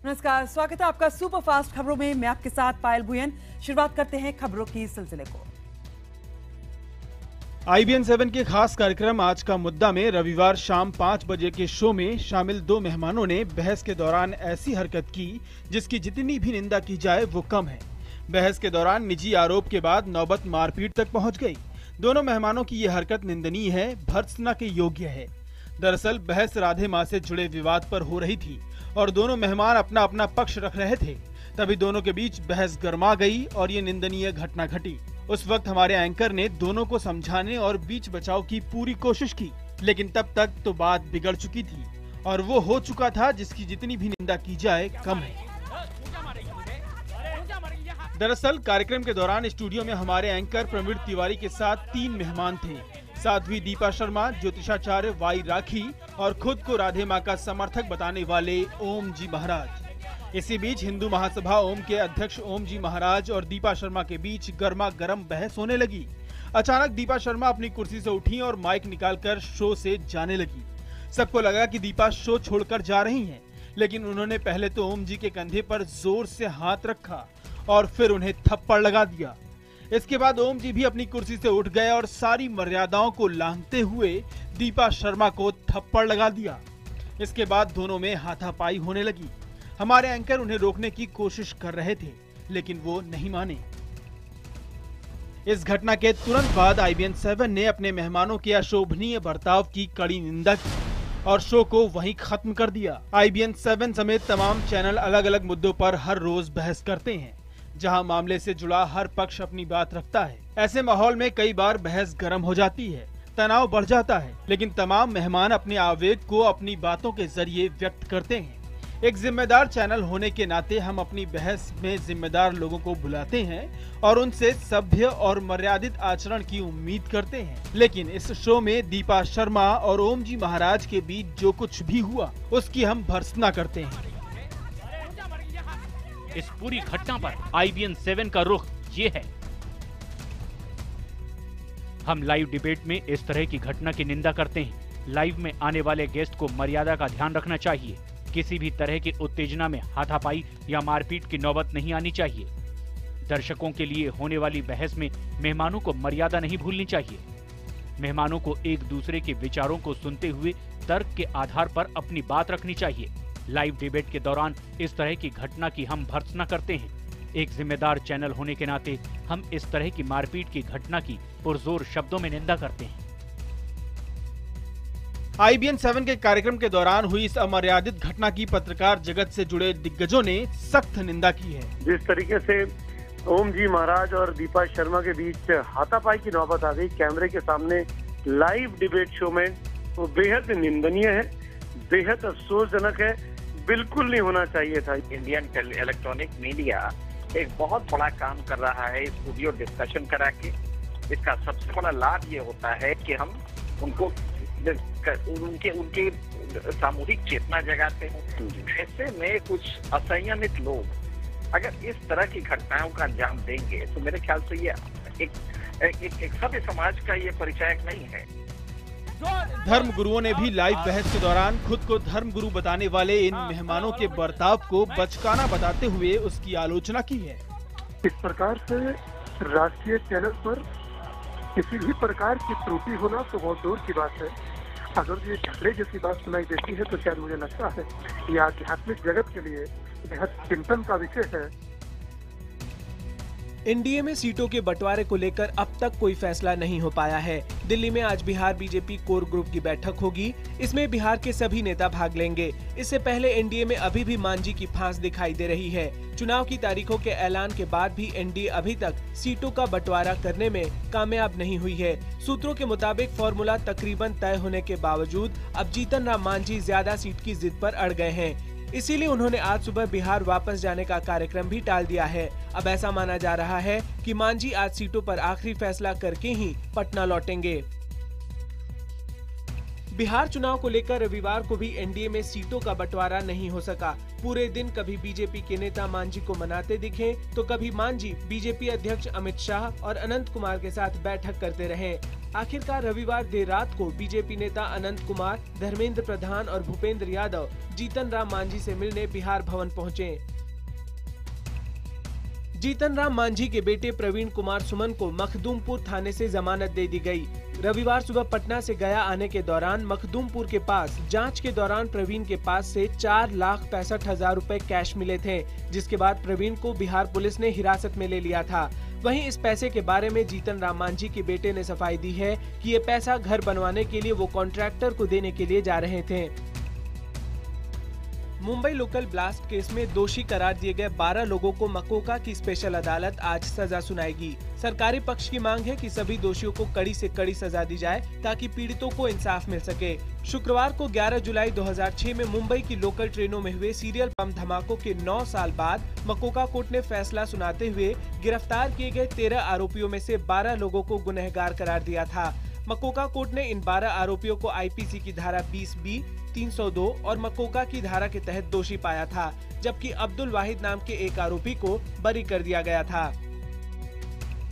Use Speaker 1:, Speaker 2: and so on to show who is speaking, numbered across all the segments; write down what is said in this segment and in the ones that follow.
Speaker 1: नमस्कार, स्वागत है आपका सुपर फास्ट खबरों में। मैं आपके साथ पायल भुयन। शुरुआत करते हैं खबरों की सिलसिले को।
Speaker 2: IBN 7 के खास कार्यक्रम आज का मुद्दा में रविवार शाम 5 बजे के शो में शामिल दो मेहमानों ने बहस के दौरान ऐसी हरकत की जिसकी जितनी भी निंदा की जाए वो कम है। बहस के दौरान निजी आरोप के बाद नौबत मारपीट तक पहुंच गई। दोनों मेहमानों की ये हरकत निंदनीय है, भर्त्सना के योग्य है। दरअसल बहस राधे माँ से जुड़े विवाद पर हो रही थी और दोनों मेहमान अपना अपना पक्ष रख रहे थे। तभी दोनों के बीच बहस गर्मा गई और ये निंदनीय घटना घटी। उस वक्त हमारे एंकर ने दोनों को समझाने और बीच बचाव की पूरी कोशिश की, लेकिन तब तक तो बात बिगड़ चुकी थी और वो हो चुका था जिसकी जितनी भी निंदा की जाए कम है। दरअसल कार्यक्रम के दौरान स्टूडियो में हमारे एंकर प्रवीण तिवारी के साथ 3 मेहमान थे। साध्वी दीपा शर्मा, ज्योतिषाचार्य वाई राखी और खुद को राधे माँ का समर्थक बताने वाले ओम जी महाराज। इसी बीच हिंदू महासभा ओम के अध्यक्ष ओम जी महाराज और दीपा शर्मा के बीच गर्मा गर्म बहस होने लगी। अचानक दीपा शर्मा अपनी कुर्सी से उठी और माइक निकालकर शो से जाने लगी। सबको लगा कि दीपा शो छोड़कर जा रही हैं, लेकिन उन्होंने पहले तो ओम जी के कंधे पर जोर से हाथ रखा और फिर उन्हें थप्पड़ लगा दिया। इसके बाद ओम जी भी अपनी कुर्सी से उठ गए और सारी मर्यादाओं को लांघते हुए दीपा शर्मा को थप्पड़ लगा दिया। इसके बाद दोनों में हाथापाई होने लगी। हमारे एंकर उन्हें रोकने की कोशिश कर रहे थे, लेकिन वो नहीं माने। इस घटना के तुरंत बाद IBN 7 ने अपने मेहमानों के अशोभनीय बर्ताव की कड़ी निंदा की और शो को वहीं खत्म कर दिया। IBN 7 समेत तमाम चैनल अलग अलग मुद्दों पर हर रोज बहस करते हैं, जहां मामले से जुड़ा हर पक्ष अपनी बात रखता है। ऐसे माहौल में कई बार बहस गर्म हो जाती है, तनाव बढ़ जाता है, लेकिन तमाम मेहमान अपने आवेग को अपनी बातों के जरिए व्यक्त करते हैं। एक जिम्मेदार चैनल होने के नाते हम अपनी बहस में जिम्मेदार लोगों को बुलाते हैं और उनसे सभ्य और मर्यादित आचरण की उम्मीद करते हैं। लेकिन इस शो में दीपा शर्मा और ओम जी महाराज के बीच जो कुछ भी हुआ उसकी हम भर्त्सना करते हैं।
Speaker 3: इस पूरी घटना पर IBN 7 का रुख ये है। हम लाइव डिबेट में इस तरह की घटना की निंदा करते हैं। लाइव में आने वाले गेस्ट को मर्यादा का ध्यान रखना चाहिए। किसी भी तरह की उत्तेजना में हाथापाई या मारपीट की नौबत नहीं आनी चाहिए। दर्शकों के लिए होने वाली बहस में मेहमानों को मर्यादा नहीं भूलनी चाहिए। मेहमानों को एक दूसरे के विचारों को सुनते हुए तर्क के आधार पर अपनी बात रखनी चाहिए। लाइव डिबेट के दौरान इस तरह की घटना की हम भर्त्सना करते हैं। एक जिम्मेदार चैनल होने के नाते हम इस तरह की मारपीट की घटना की पुरजोर शब्दों में निंदा करते हैं।
Speaker 2: IBN 7 के कार्यक्रम के दौरान हुई इस अमर्यादित घटना की पत्रकार जगत से जुड़े दिग्गजों ने सख्त निंदा की है।
Speaker 4: जिस तरीके से ओम जी महाराज और दीपा शर्मा के बीच हाथापाई की नौबत आ गई कैमरे के सामने लाइव डिबेट शो में, वो बेहद निंदनीय है, बेहद अफसोसजनक है, बिल्कुल नहीं होना चाहिए था।
Speaker 5: इंडियन इलेक्ट्रॉनिक मीडिया एक बहुत बड़ा काम कर रहा है स्टूडियो डिस्कशन करा के। इसका सबसे बड़ा लाभ ये होता है कि हम उनको उनके सामूहिक चेतना जगाते हैं। ऐसे में कुछ असंयमित लोग अगर इस तरह की घटनाओं का अंजाम देंगे तो मेरे ख्याल से ये एक सभ्य समाज का ये परिचायक नहीं है।
Speaker 2: धर्म गुरुओं ने भी लाइव बहस के दौरान खुद को धर्म गुरु बताने वाले इन मेहमानों के बर्ताव को बचकाना बताते हुए उसकी आलोचना की है।
Speaker 4: इस प्रकार से राष्ट्रीय चैनल पर किसी भी प्रकार की त्रुटि होना तो बहुत दूर की बात है। अगर ये झगड़े जैसी बात सुनाई देती है तो शायद मुझे लगता है ये आध्यात्मिक जगत के लिए बेहद चिंतन का विषय है।
Speaker 6: एनडीए में सीटों के बंटवारे को लेकर अब तक कोई फैसला नहीं हो पाया है। दिल्ली में आज बिहार बीजेपी कोर ग्रुप की बैठक होगी। इसमें बिहार के सभी नेता भाग लेंगे। इससे पहले एनडीए में अभी भी मांझी की फांस दिखाई दे रही है। चुनाव की तारीखों के ऐलान के बाद भी एनडीए अभी तक सीटों का बंटवारा करने में कामयाब नहीं हुई है। सूत्रों के मुताबिक फॉर्मूला तकरीबन तय होने के बावजूद अब जीतन राम मांझी ज्यादा सीट की जिद पर अड़ गए हैं। इसीलिए उन्होंने आज सुबह बिहार वापस जाने का कार्यक्रम भी टाल दिया है। अब ऐसा माना जा रहा है कि मांझी आज सीटों पर आखिरी फैसला करके ही पटना लौटेंगे। बिहार चुनाव को लेकर रविवार को भी एनडीए में सीटों का बंटवारा नहीं हो सका। पूरे दिन कभी बीजेपी के नेता मांझी को मनाते दिखे तो कभी मांझी बीजेपी अध्यक्ष अमित शाह और अनंत कुमार के साथ बैठक करते रहे। आखिरकार रविवार देर रात को बीजेपी नेता अनंत कुमार, धर्मेंद्र प्रधान और भूपेंद्र यादव जीतन राम मांझी से मिलने बिहार भवन पहुंचे। जीतन राम मांझी के बेटे प्रवीण कुमार सुमन को मखदूमपुर थाने से जमानत दे दी गई। रविवार सुबह पटना से गया आने के दौरान मखदूमपुर के पास जांच के दौरान प्रवीण के पास से 4,65,000 रुपए कैश मिले थे, जिसके बाद प्रवीण को बिहार पुलिस ने हिरासत में ले लिया था। वहीं इस पैसे के बारे में जीतन राम मांझी के बेटे ने सफाई दी है कि ये पैसा घर बनवाने के लिए वो कॉन्ट्रैक्टर को देने के लिए जा रहे थे। मुंबई लोकल ब्लास्ट केस में दोषी करार दिए गए 12 लोगों को मकोका की स्पेशल अदालत आज सजा सुनाएगी। सरकारी पक्ष की मांग है कि सभी दोषियों को कड़ी से कड़ी सजा दी जाए ताकि पीड़ितों को इंसाफ मिल सके। शुक्रवार को 11 जुलाई 2006 में मुंबई की लोकल ट्रेनों में हुए सीरियल बम धमाकों के 9 साल बाद मकोका कोर्ट ने फैसला सुनाते हुए गिरफ्तार किए गए 13 आरोपियों में से 12 लोगों को गुनहगार करार दिया था। मकोका कोर्ट ने इन 12 आरोपियों को आईपीसी की धारा 20B, 302 और मकोका की धारा के तहत दोषी पाया था, जबकि अब्दुल वाहिद नाम के एक आरोपी को बरी कर दिया गया था।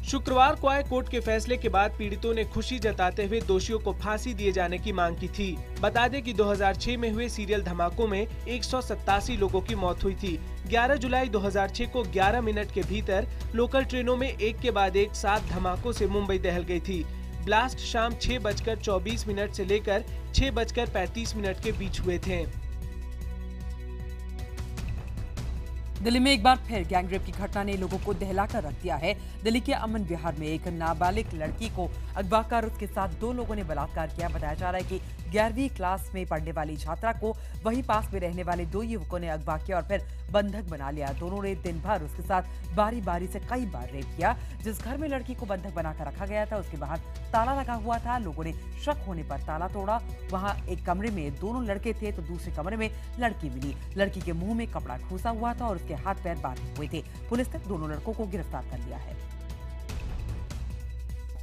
Speaker 6: शुक्रवार को आए कोर्ट के फैसले के बाद पीड़ितों ने खुशी जताते हुए दोषियों को फांसी दिए जाने की मांग की थी। बता दें कि 2006 में हुए सीरियल धमाकों में 187 लोगों की मौत हुई थी। 11 जुलाई 2006 को 11 मिनट के भीतर लोकल ट्रेनों में एक के बाद एक 7 धमाकों से मुंबई दहल गई थी। ब्लास्ट शाम 6:24 से लेकर 6:35 के बीच हुए थे।
Speaker 1: दिल्ली में एक बार फिर गैंगरेप की घटना ने लोगों को दहलाकर रख दिया है। दिल्ली के अमन विहार में एक नाबालिग लड़की को अगवा कर उसके साथ 2 लोगों ने बलात्कार किया। बताया जा रहा है कि 11वीं क्लास में पढ़ने वाली छात्रा को वहीं पास में रहने वाले 2 युवकों ने अगवा किया और फिर बंधक बना लिया। दोनों ने दिन भर उसके साथ बारी बारी से कई बार रेप किया। जिस घर में लड़की को बंधक बनाकर रखा गया था उसके बाहर ताला लगा हुआ था। लोगों ने शक होने पर ताला तोड़ा। वहां एक कमरे में दोनों लड़के थे तो दूसरे कमरे में लड़की मिली। लड़की के मुंह में कपड़ा ठूसा हुआ था और उसके हाथ पैर बांधे हुए थे। पुलिस ने दोनों लड़कों को गिरफ्तार कर लिया है।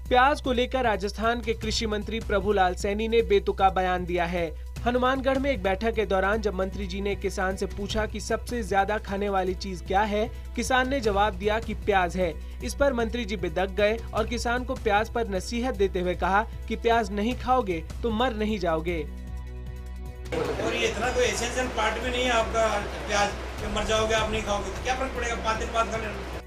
Speaker 6: प्याज को लेकर राजस्थान के कृषि मंत्री प्रभुलाल सैनी ने बेतुका बयान दिया है। हनुमानगढ़ में एक बैठक के दौरान जब मंत्री जी ने किसान से पूछा कि सबसे ज्यादा खाने वाली चीज क्या है, किसान ने जवाब दिया कि प्याज है। इस पर मंत्री जी बेदक गए और किसान को प्याज पर नसीहत देते हुए कहा कि प्याज नहीं खाओगे तो मर नहीं जाओगे।
Speaker 7: और ये इतना कोई एसेंशियल पार्ट भी नहीं है आपका, प्याज मर जाओगे आप नहीं खाओगे तो क्या फर्क पड़ेगा 5 दिन बाद खाने।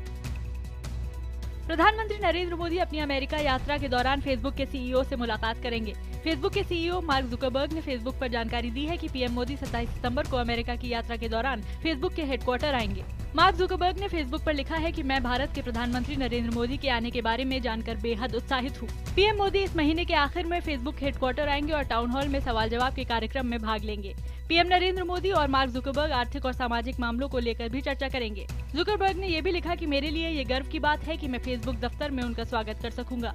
Speaker 8: प्रधानमंत्री नरेंद्र मोदी अपनी अमेरिका यात्रा के दौरान फेसबुक के सीईओ से मुलाकात करेंगे। फेसबुक के सीईओ मार्क जुकरबर्ग ने फेसबुक पर जानकारी दी है कि पीएम मोदी 27 सितंबर को अमेरिका की यात्रा के दौरान फेसबुक के हेडक्वार्टर आएंगे। मार्क जुकरबर्ग ने फेसबुक पर लिखा है कि मैं भारत के प्रधानमंत्री नरेंद्र मोदी के आने के बारे में जानकर बेहद उत्साहित हूँ। पीएम मोदी इस महीने के आखिर में फेसबुक हेडक्वार्टर आएंगे और टाउन हॉल में सवाल जवाब के कार्यक्रम में भाग लेंगे। पीएम नरेंद्र मोदी और मार्क जुकरबर्ग आर्थिक और सामाजिक मामलों को लेकर भी चर्चा करेंगे। जुकरबर्ग ने ये भी लिखा कि मेरे लिए ये गर्व की बात है कि मैं फेसबुक दफ्तर में उनका स्वागत कर सकूंगा।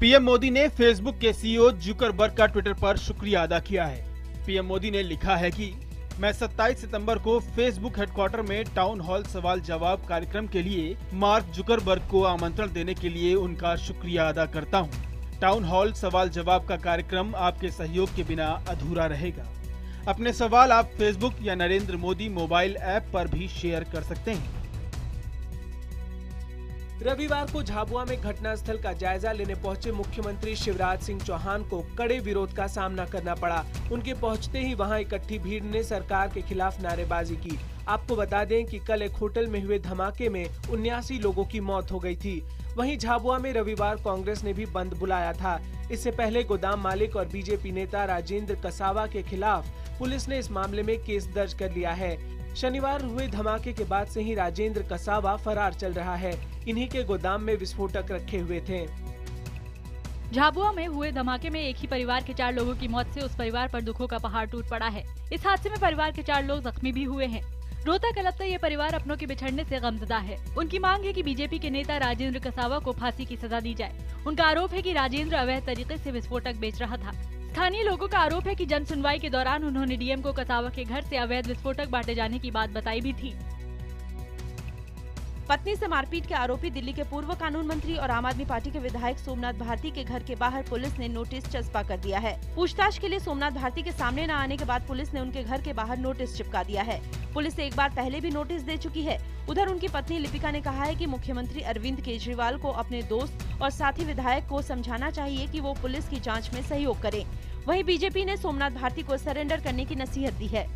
Speaker 2: पीएम मोदी ने फेसबुक के सीईओ जुकरबर्ग का ट्विटर पर शुक्रिया अदा किया है। पीएम मोदी ने लिखा है कि मैं 27 सितंबर को फेसबुक हेडक्वार्टर में टाउन हॉल सवाल जवाब कार्यक्रम के लिए मार्क जुकरबर्ग को आमंत्रण देने के लिए उनका शुक्रिया अदा करता हूं। टाउन हॉल सवाल जवाब का कार्यक्रम आपके सहयोग के बिना अधूरा रहेगा। अपने सवाल आप फेसबुक या नरेंद्र मोदी मोबाइल ऐप पर भी शेयर कर सकते हैं।
Speaker 6: रविवार को झाबुआ में घटनास्थल का जायजा लेने पहुंचे मुख्यमंत्री शिवराज सिंह चौहान को कड़े विरोध का सामना करना पड़ा। उनके पहुंचते ही वहां इकट्ठी भीड़ ने सरकार के खिलाफ नारेबाजी की। आपको बता दें कि कल एक होटल में हुए धमाके में 79 लोगों की मौत हो गई थी। वहीं झाबुआ में रविवार कांग्रेस ने भी बंद बुलाया था। इससे पहले गोदाम मालिक और बीजेपी नेता राजेंद्र कसावा के खिलाफ पुलिस ने इस मामले में केस दर्ज कर लिया है। शनिवार हुए धमाके के बाद से ही राजेंद्र कसावा फरार चल रहा है। इन्हीं के गोदाम में विस्फोटक रखे हुए थे।
Speaker 8: झाबुआ में हुए धमाके में एक ही परिवार के 4 लोगों की मौत से उस परिवार पर दुखों का पहाड़ टूट पड़ा है। इस हादसे में परिवार के 4 लोग जख्मी भी हुए हैं। रोता कलपता ये परिवार अपनों के बिछड़ने से गमज़दा है। उनकी मांग है कि बीजेपी के नेता राजेंद्र कसावा को फांसी की सजा दी जाए। उनका आरोप है कि राजेंद्र अवैध तरीके से विस्फोटक बेच रहा था। स्थानीय लोगों का आरोप है कि जन सुनवाई के दौरान उन्होंने डीएम को कसावा के घर से अवैध विस्फोटक बांटे जाने की बात बताई भी थी।
Speaker 9: पत्नी से मारपीट के आरोपी दिल्ली के पूर्व कानून मंत्री और आम आदमी पार्टी के विधायक सोमनाथ भारती के घर के बाहर पुलिस ने नोटिस चस्पा कर दिया है। पूछताछ के लिए सोमनाथ भारती के सामने न आने के बाद पुलिस ने उनके घर के बाहर नोटिस चिपका दिया है। पुलिस एक बार पहले भी नोटिस दे चुकी है। उधर उनकी पत्नी लिपिका ने कहा है कि मुख्यमंत्री अरविंद केजरीवाल को अपने दोस्त और साथी विधायक को समझाना चाहिए कि वो पुलिस की जांच में सहयोग करें। वहीं बीजेपी ने सोमनाथ भारती को सरेंडर करने की नसीहत दी है।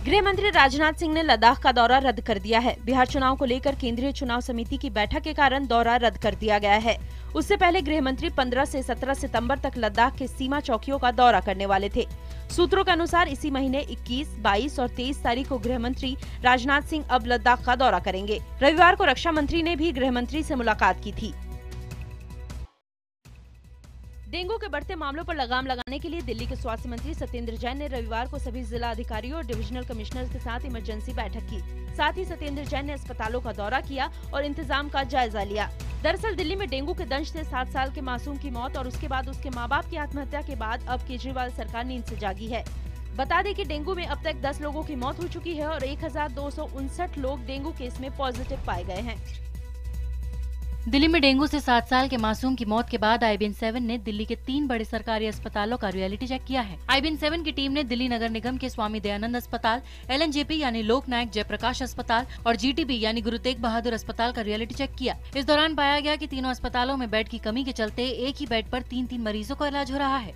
Speaker 9: गृह मंत्री राजनाथ सिंह ने लद्दाख का दौरा रद्द कर दिया है। बिहार चुनाव को लेकर केंद्रीय चुनाव समिति की बैठक के कारण दौरा रद्द कर दिया गया है। उससे पहले गृह मंत्री 15 से 17 सितंबर तक लद्दाख के सीमा चौकियों का दौरा करने वाले थे। सूत्रों के अनुसार इसी महीने 21, 22 और 23 तारीख को गृह मंत्री राजनाथ सिंह अब लद्दाख का दौरा करेंगे। रविवार को रक्षा मंत्री ने भी गृह मंत्री से मुलाकात की थी। डेंगू के बढ़ते मामलों पर लगाम लगाने के लिए दिल्ली के स्वास्थ्य मंत्री सत्येंद्र जैन ने रविवार को सभी जिला अधिकारियों और डिविजनल कमिश्नर्स के साथ इमरजेंसी बैठक की। साथ ही सत्येंद्र जैन ने अस्पतालों का दौरा किया और इंतजाम का जायजा लिया। दरअसल दिल्ली में डेंगू के दंश से 7 साल के मासूम की मौत और उसके बाद उसके मां बाप की आत्महत्या के बाद अब केजरीवाल सरकार नींद से जागी है। बता दें कि डेंगू में अब तक 10 लोगों की मौत हो चुकी है और 1259 लोग डेंगू केस में पॉजिटिव पाए गए हैं।
Speaker 10: दिल्ली में डेंगू से 7 साल के मासूम की मौत के बाद IBN-7 ने दिल्ली के 3 बड़े सरकारी अस्पतालों का रियलिटी चेक किया है। IBN-7 की टीम ने दिल्ली नगर निगम के स्वामी दयानंद अस्पताल, LNJP यानी लोक नायक जयप्रकाश अस्पताल और GTB यानी गुरु तेग बहादुर अस्पताल का रियलिटी चेक किया। इस दौरान पाया गया कि तीनों अस्पतालों में बेड की कमी के चलते एक ही बेड पर 3-3 मरीजों का इलाज हो रहा है।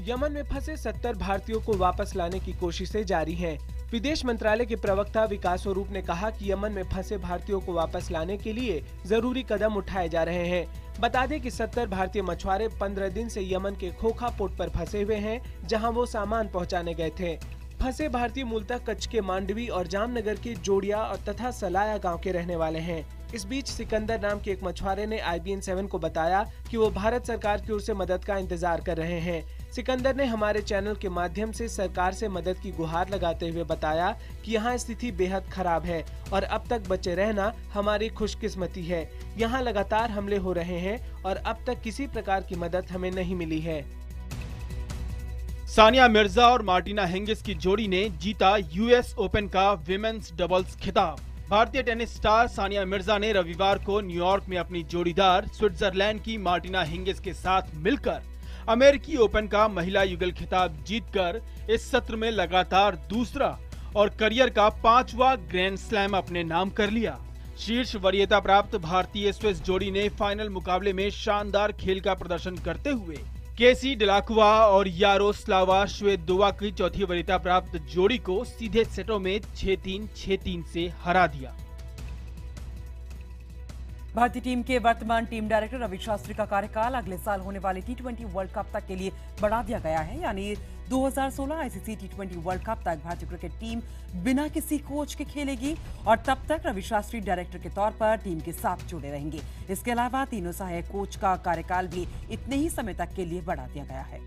Speaker 6: यमन में फंसे 70 भारतीयों को वापस लाने की कोशिशें जारी हैं। विदेश मंत्रालय के प्रवक्ता विकास स्वरूप ने कहा कि यमन में फंसे भारतीयों को वापस लाने के लिए जरूरी कदम उठाए जा रहे हैं। बता दें कि 70 भारतीय मछुआरे 15 दिन से यमन के खोखा पोर्ट पर फंसे हुए हैं, जहां वो सामान पहुंचाने गए थे। फंसे भारतीय मूलतः कच्छ के मांडवी और जामनगर के जोड़िया और तथा सलाया गांव के रहने वाले हैं। इस बीच सिकंदर नाम के एक मछुआरे ने IBN-7 को बताया कि वो भारत सरकार की ओर से मदद का इंतजार कर रहे हैं। सिकंदर ने हमारे चैनल के माध्यम से सरकार से मदद की गुहार लगाते हुए बताया कि यहाँ स्थिति बेहद खराब है और अब तक बचे रहना हमारी खुशकिस्मती है। यहाँ लगातार हमले हो रहे हैं और अब तक किसी प्रकार की मदद हमें नहीं मिली है।
Speaker 2: सानिया मिर्जा और मार्टिना हिंगिस की जोड़ी ने जीता US ओपन का विमेंस डबल्स खिताब। भारतीय टेनिस स्टार सानिया मिर्जा ने रविवार को न्यूयॉर्क में अपनी जोड़ीदार स्विट्जरलैंड की मार्टिना हिंगिस के साथ मिलकर अमेरिकी ओपन का महिला युगल खिताब जीतकर इस सत्र में लगातार दूसरा और करियर का 5वां ग्रैंड स्लैम अपने नाम कर लिया। शीर्ष वरीयता प्राप्त भारतीय स्विस जोड़ी ने फाइनल मुकाबले में शानदार खेल का प्रदर्शन करते हुए केसी डिलाकुवा और यारोस्लावा श्वेतोवा की चौथी वरीयता प्राप्त जोड़ी को सीधे सेटों में 6-3, 6-3 से हरा दिया।
Speaker 1: भारतीय टीम के वर्तमान टीम डायरेक्टर रवि शास्त्री का कार्यकाल अगले साल होने वाले T20 वर्ल्ड कप तक के लिए बढ़ा दिया गया है, यानी 2016 ICC T20 वर्ल्ड कप तक भारतीय क्रिकेट टीम बिना किसी कोच के खेलेगी और तब तक रवि शास्त्री डायरेक्टर के तौर पर टीम के साथ जुड़े रहेंगे। इसके अलावा तीनों सहायक कोच का कार्यकाल भी इतने ही समय तक के लिए बढ़ा दिया गया है।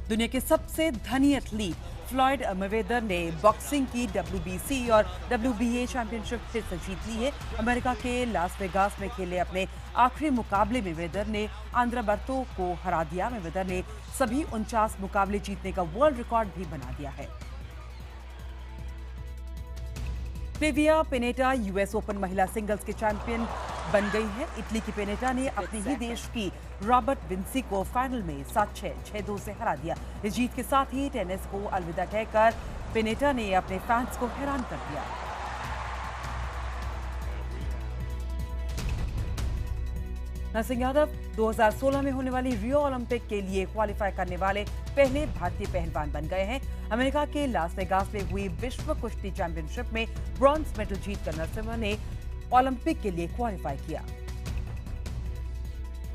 Speaker 1: दुनिया के सबसे धनी एथलीट फ्लॉयड मेवेदर ने बॉक्सिंग की WBC और WBA चैंपियनशिप फिर से जीत ली है। अमेरिका के लास वेगास में खेले अपने आखिरी मुकाबले में मेवेदर ने आंद्रे बर्तो को हरा दिया। मेवेदर ने सभी 49 मुकाबले जीतने का वर्ल्ड रिकॉर्ड भी बना दिया है। फ्लेविया पेनेटा US ओपन महिला सिंगल्स के चैंपियन बन गई है। इटली की पेनेटा ने अपने ही देश की रॉबर्ट विंसी को फाइनल में 7-6, 6-2 से हरा दिया। इस जीत के साथ ही टेनिस को अलविदा कहकर पेनेटा ने अपने फैंस को हैरान कर दिया। नरसिंह यादव 2016 में होने वाली रियो ओलंपिक के लिए क्वालिफाई करने वाले पहले भारतीय पहलवान बन गए हैं। अमेरिका के लास वेगास में हुई विश्व कुश्ती चैंपियनशिप में ब्रॉन्ज मेडल जीतकर नरसिम्हा ने ओलंपिक के लिए क्वालिफाई किया।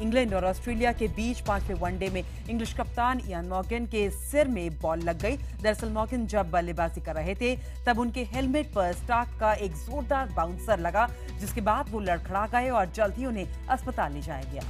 Speaker 1: इंग्लैंड और ऑस्ट्रेलिया के बीच 5वें वनडे में इंग्लिश कप्तान इयान मॉर्गन के सिर में बॉल लग गई। दरअसल मॉर्गन जब बल्लेबाजी कर रहे थे तब उनके हेलमेट पर स्टार्क का एक जोरदार बाउंसर लगा, जिसके बाद वो लड़खड़ा गए और जल्द ही उन्हें अस्पताल ले जाया गया।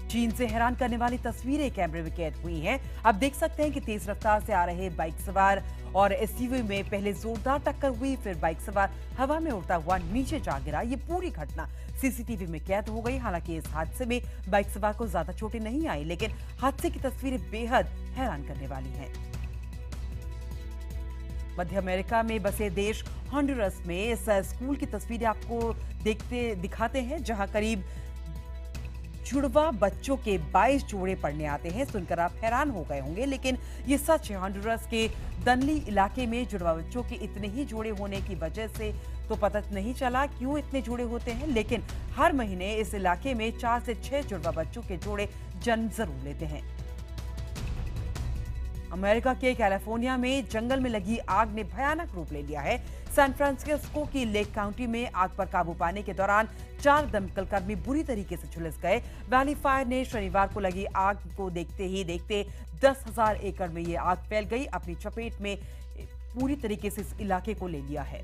Speaker 1: चीन से हैरान करने वाली तस्वीरें कैमरे में कैद हुई हैं। आप देख सकते हैं कि तेज रफ्तार से आ रहे बाइक सवार और SUV में पहले जोरदार टक्कर हुई, फिर बाइक सवार हवा में उड़ता हुआ नीचे जा गिरा। ये पूरी घटना CCTV में कैद हो गई। हालांकि इस हादसे में बाइक सवार को ज्यादा चोटें नहीं आई, लेकिन हादसे की तस्वीरें बेहद हैरान करने वाली हैं। मध्य अमेरिका में बसे देश हॉन्डुरस में इस स्कूल की तस्वीरें आपको दिखाते हैं, जहां करीब जुड़वा बच्चों के 22 जोड़े पढ़ने आते हैं। सुनकर आप हैरान हो गए होंगे, लेकिन ये सच है। हॉन्डुरस के दनली इलाके में जुड़वा बच्चों के इतने ही जोड़े होने की वजह से तो पता नहीं चला क्यों इतने जोड़े होते हैं, लेकिन हर महीने इस इलाके में 4 से 6 जुड़वा बच्चों के जोड़े जन्म जरूर लेते हैं। अमेरिका के कैलिफोर्निया में जंगल में लगी आग ने भयानक रूप ले लिया है। सैन फ्रांसिस्को की लेक काउंटी में आग पर काबू पाने के दौरान 4 दमकल कर्मी बुरी तरीके से झुलस गए। वैली फायर ने शनिवार को लगी आग को देखते 10,000 एकड़ में ये आग फैल गई, अपनी चपेट में पूरी तरीके से इस इलाके को ले लिया है।